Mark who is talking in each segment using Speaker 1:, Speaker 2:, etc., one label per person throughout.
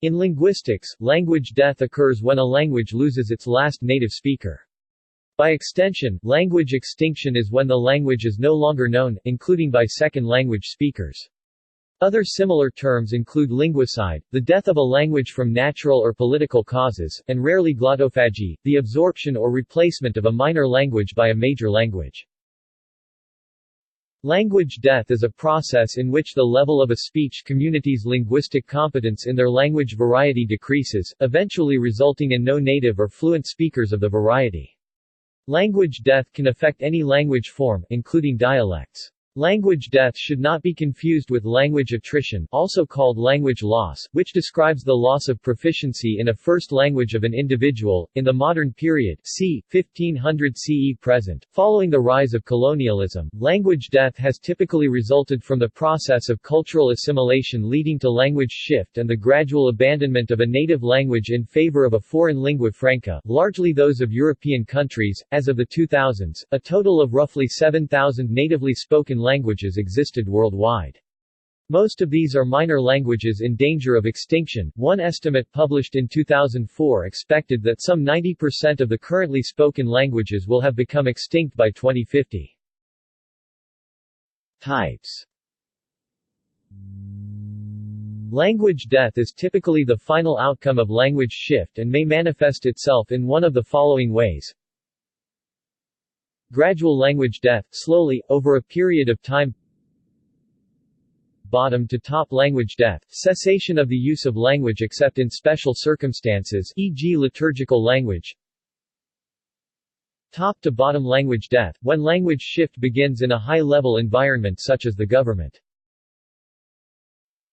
Speaker 1: In linguistics, language death occurs when a language loses its last native speaker. By extension, language extinction is when the language is no longer known, including by second language speakers. Other similar terms include linguicide, the death of a language from natural or political causes, and rarely glottophagy, the absorption or replacement of a minor language by a major language. Language death is a process in which the level of a speech community's linguistic competence in their language variety decreases, eventually resulting in no native or fluent speakers of the variety. Language death can affect any language form, including dialects. Language death should not be confused with language attrition, also called language loss, which describes the loss of proficiency in a first language of an individual. In the modern period, c. 1500 CE present, following the rise of colonialism, language death has typically resulted from the process of cultural assimilation leading to language shift and the gradual abandonment of a native language in favor of a foreign lingua franca, largely those of European countries. As of the 2000s, a total of roughly 7,000 natively spoken languages existed worldwide. Most of these are minor languages in danger of extinction. One estimate published in 2004 expected that some 90% of the currently spoken languages will have become extinct by 2050. Types. Language death is typically the final outcome of language shift and may manifest itself in one of the following ways. Gradual language death, slowly, over a period of time. Bottom-to-top language death, cessation of the use of language except in special circumstances, e.g. liturgical language. Top-to-bottom language death, when language shift begins in a high-level environment such as the government.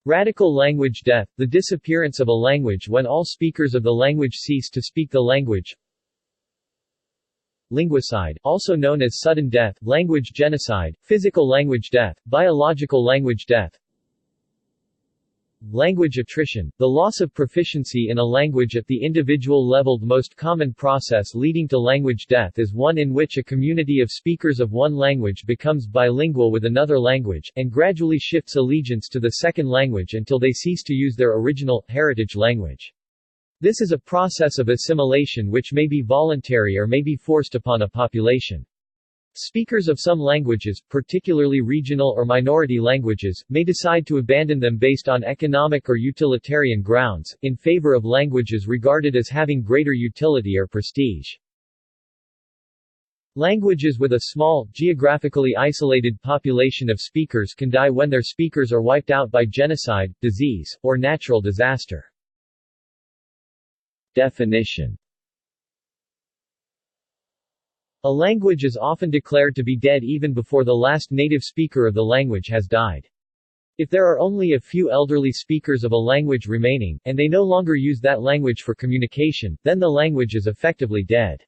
Speaker 1: Radical language death, the disappearance of a language when all speakers of the language cease to speak the language. Linguicide, also known as sudden death, language genocide, physical language death, biological language death. Language attrition, the loss of proficiency in a language at the individual level. The most common process leading to language death is one in which a community of speakers of one language becomes bilingual with another language, and gradually shifts allegiance to the second language until they cease to use their original, heritage language. This is a process of assimilation which may be voluntary or may be forced upon a population. Speakers of some languages, particularly regional or minority languages, may decide to abandon them based on economic or utilitarian grounds, in favor of languages regarded as having greater utility or prestige. Languages with a small, geographically isolated population of speakers can die when their speakers are wiped out by genocide, disease, or natural disaster. Definition. A language is often declared to be dead even before the last native speaker of the language has died. If there are only a few elderly speakers of a language remaining, and they no longer use that language for communication, then the language is effectively dead.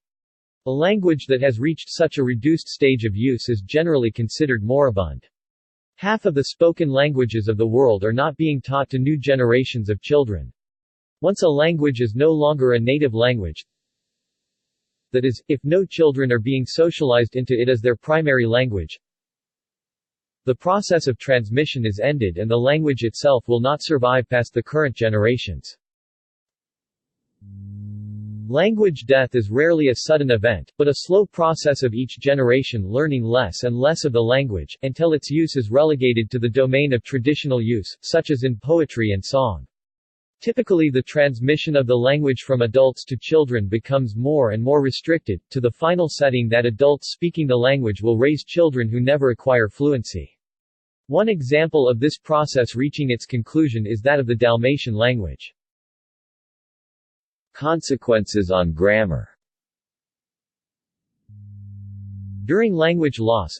Speaker 1: A language that has reached such a reduced stage of use is generally considered moribund. Half of the spoken languages of the world are not being taught to new generations of children. Once a language is no longer a native language, that is, if no children are being socialized into it as their primary language, the process of transmission is ended and the language itself will not survive past the current generations. Language death is rarely a sudden event, but a slow process of each generation learning less and less of the language, until its use is relegated to the domain of traditional use, such as in poetry and song. Typically the transmission of the language from adults to children becomes more and more restricted, to the final setting that adults speaking the language will raise children who never acquire fluency. One example of this process reaching its conclusion is that of the Dalmatian language. Consequences on grammar. During language loss,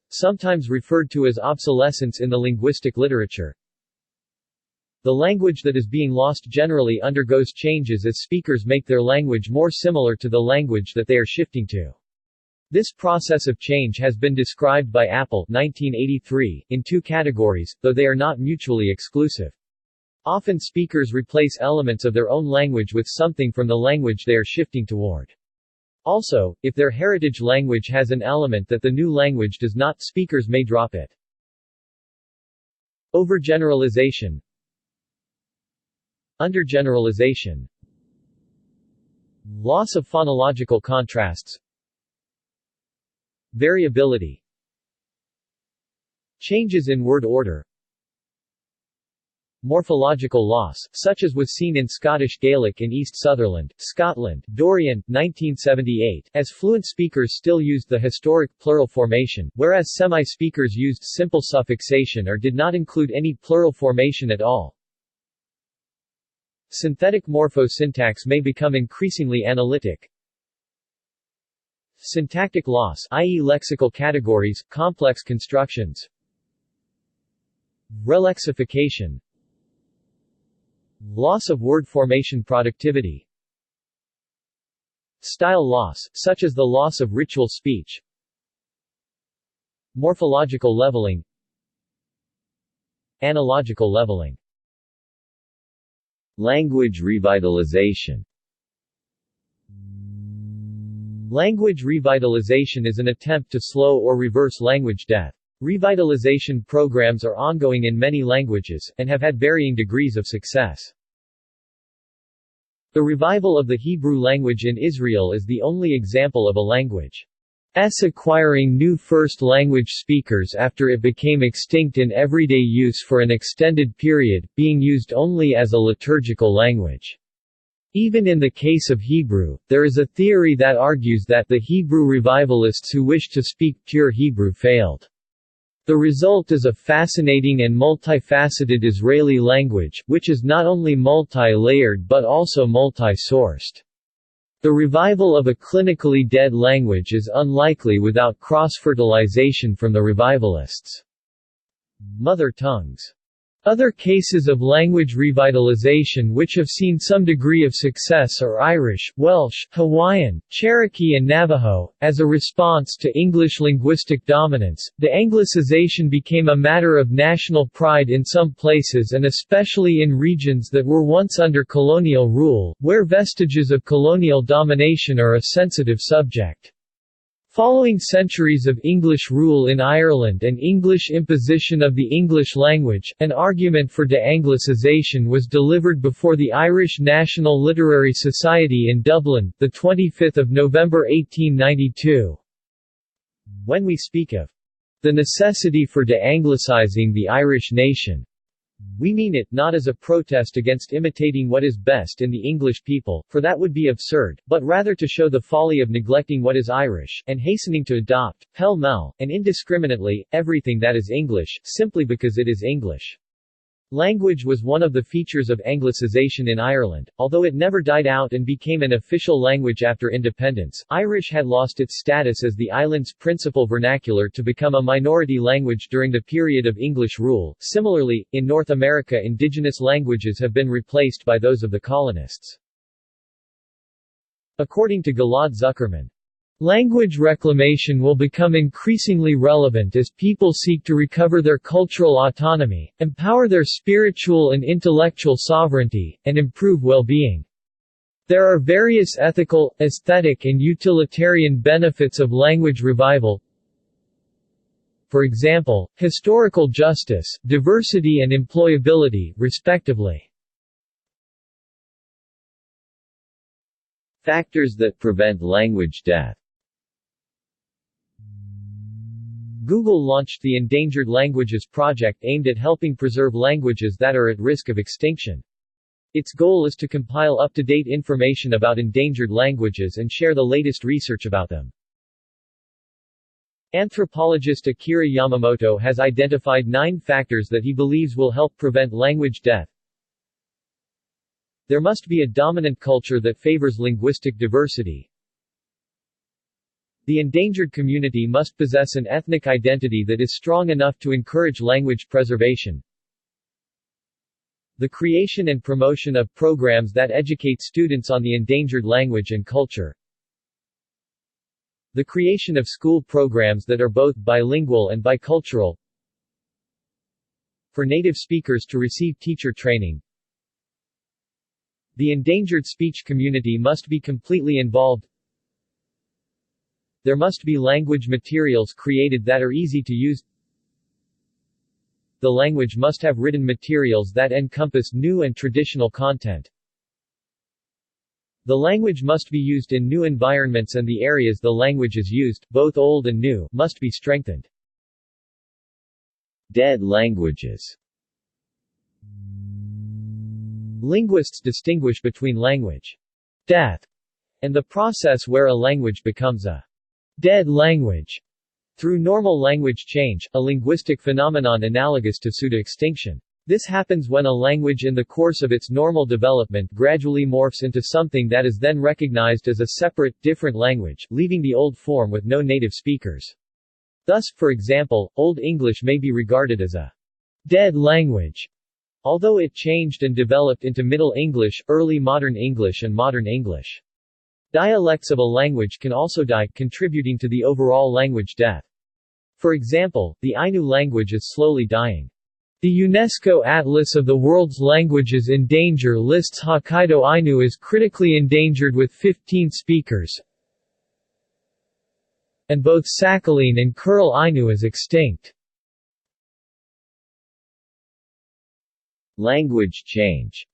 Speaker 1: sometimes referred to as obsolescence in the linguistic literature, the language that is being lost generally undergoes changes as speakers make their language more similar to the language that they are shifting to. This process of change has been described by Apple 1983, in two categories, though they are not mutually exclusive. Often speakers replace elements of their own language with something from the language they are shifting toward. Also, if their heritage language has an element that the new language does not, speakers may drop it. Overgeneralization. Undergeneralization. Loss of phonological contrasts. Variability. Changes in word order. Morphological loss, such as was seen in Scottish Gaelic in East Sutherland, Scotland, Dorian, 1978, as fluent speakers still used the historic plural formation, whereas semi-speakers used simple suffixation or did not include any plural formation at all. Synthetic morphosyntax may become increasingly analytic. Syntactic loss, i.e. lexical categories, complex constructions. Relexification. Loss of word formation productivity. Style loss, such as the loss of ritual speech. Morphological leveling. Analogical leveling. Language revitalization. Language revitalization is an attempt to slow or reverse language death. Revitalization programs are ongoing in many languages, and have had varying degrees of success. The revival of the Hebrew language in Israel is the only example of a language's acquiring new first language speakers after it became extinct in everyday use for an extended period, being used only as a liturgical language. Even in the case of Hebrew, there is a theory that argues that the Hebrew revivalists who wished to speak pure Hebrew failed. The result is a fascinating and multifaceted Israeli language, which is not only multi-layered but also multi-sourced. The revival of a clinically dead language is unlikely without cross-fertilization from the revivalists' mother tongues. Other cases of language revitalization which have seen some degree of success are Irish, Welsh, Hawaiian, Cherokee and Navajo. As a response to English linguistic dominance, de-Anglicization became a matter of national pride in some places and especially in regions that were once under colonial rule, where vestiges of colonial domination are a sensitive subject. Following centuries of English rule in Ireland and English imposition of the English language, an argument for de-Anglicization was delivered before the Irish National Literary Society in Dublin, 25 November 1892. When we speak of the necessity for de-Anglicizing the Irish nation, we mean it, not as a protest against imitating what is best in the English people, for that would be absurd, but rather to show the folly of neglecting what is Irish, and hastening to adopt, pell-mell, and indiscriminately, everything that is English, simply because it is English. Language was one of the features of Anglicization in Ireland, although it never died out and became an official language after independence. Irish had lost its status as the island's principal vernacular to become a minority language during the period of English rule. Similarly, in North America, indigenous languages have been replaced by those of the colonists. According to Gilad Zuckerman, language reclamation will become increasingly relevant as people seek to recover their cultural autonomy, empower their spiritual and intellectual sovereignty, and improve well-being. There are various ethical, aesthetic and utilitarian benefits of language revival. For example, historical justice, diversity and employability, respectively. Factors that prevent language death. Google launched the Endangered Languages Project aimed at helping preserve languages that are at risk of extinction. Its goal is to compile up-to-date information about endangered languages and share the latest research about them. Anthropologist Akira Yamamoto has identified 9 factors that he believes will help prevent language death. There must be a dominant culture that favors linguistic diversity. The endangered community must possess an ethnic identity that is strong enough to encourage language preservation. The creation and promotion of programs that educate students on the endangered language and culture. The creation of school programs that are both bilingual and bicultural. For native speakers to receive teacher training. The endangered speech community must be completely involved. There must be language materials created that are easy to use. the language must have written materials that encompass new and traditional content. The language must be used in new environments and the areas the language is used, both old and new, must be strengthened. Dead languages. Linguists distinguish between language death and the process where a language becomes a dead language through normal language change, a linguistic phenomenon analogous to pseudo-extinction. This happens when a language in the course of its normal development gradually morphs into something that is then recognized as a separate, different language, leaving the old form with no native speakers. Thus, for example, Old English may be regarded as a dead language, although it changed and developed into Middle English, Early Modern English and Modern English. Dialects of a language can also die, contributing to the overall language death. For example, the Ainu language is slowly dying. The UNESCO Atlas of the World's Languages in Danger lists Hokkaido Ainu as critically endangered with 15 speakers, and both Sakhalin and Kuril Ainu as extinct. Language change.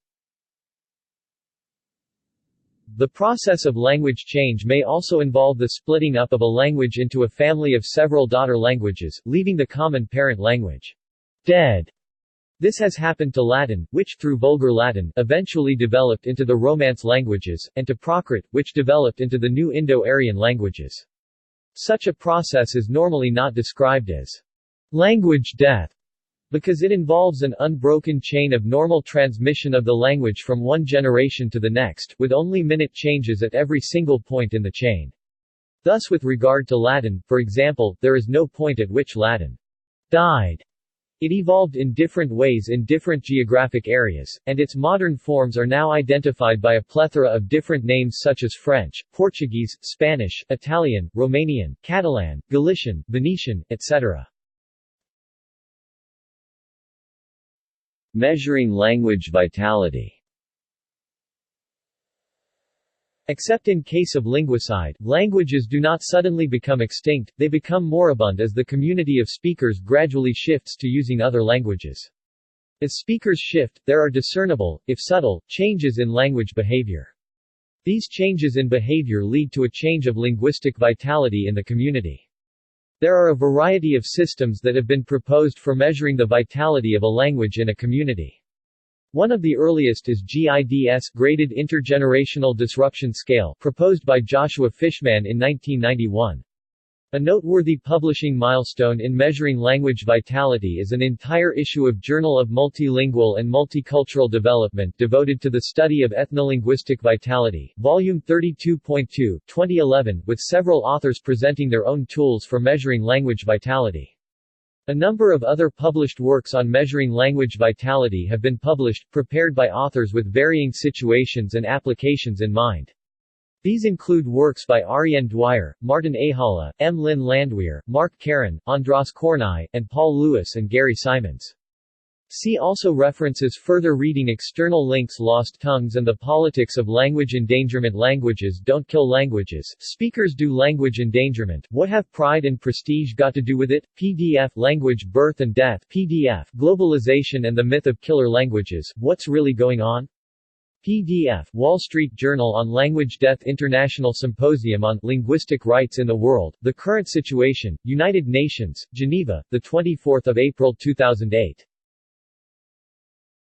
Speaker 1: The process of language change may also involve the splitting up of a language into a family of several daughter languages, leaving the common parent language dead. This has happened to Latin, which, through Vulgar Latin, eventually developed into the Romance languages, and to Prakrit, which developed into the new Indo-Aryan languages. Such a process is normally not described as language death, because it involves an unbroken chain of normal transmission of the language from one generation to the next, with only minute changes at every single point in the chain. Thus with regard to Latin, for example, there is no point at which Latin died. It evolved in different ways in different geographic areas, and its modern forms are now identified by a plethora of different names such as French, Portuguese, Spanish, Italian, Romanian, Catalan, Galician, Venetian, etc. Measuring language vitality. Except in case of linguicide, languages do not suddenly become extinct, they become moribund as the community of speakers gradually shifts to using other languages. As speakers shift, there are discernible, if subtle, changes in language behavior. These changes in behavior lead to a change of linguistic vitality in the community. There are a variety of systems that have been proposed for measuring the vitality of a language in a community. One of the earliest is GIDS Graded Intergenerational Disruption Scale, proposed by Joshua Fishman in 1991. A noteworthy publishing milestone in measuring language vitality is an entire issue of Journal of Multilingual and Multicultural Development devoted to the study of ethnolinguistic vitality, Volume 32.2, 2011, with several authors presenting their own tools for measuring language vitality. A number of other published works on measuring language vitality have been published, prepared by authors with varying situations and applications in mind. These include works by Ariane Dwyer, Martin Ahala, M. Lynn Landwehr, Mark Karen, Andras Kornai, and Paul Lewis and Gary Simons. See also references. Further reading. External links. Lost Tongues and the Politics of Language Endangerment. Languages don't kill languages, speakers do. Language endangerment, what have pride and prestige got to do with it? PDF. Language Birth and Death. PDF. Globalization and the Myth of Killer Languages, what's really going on? PDF. Wall Street Journal on Language Death. International Symposium on Linguistic Rights in the World, The Current Situation, United Nations, Geneva, 24 April 2008.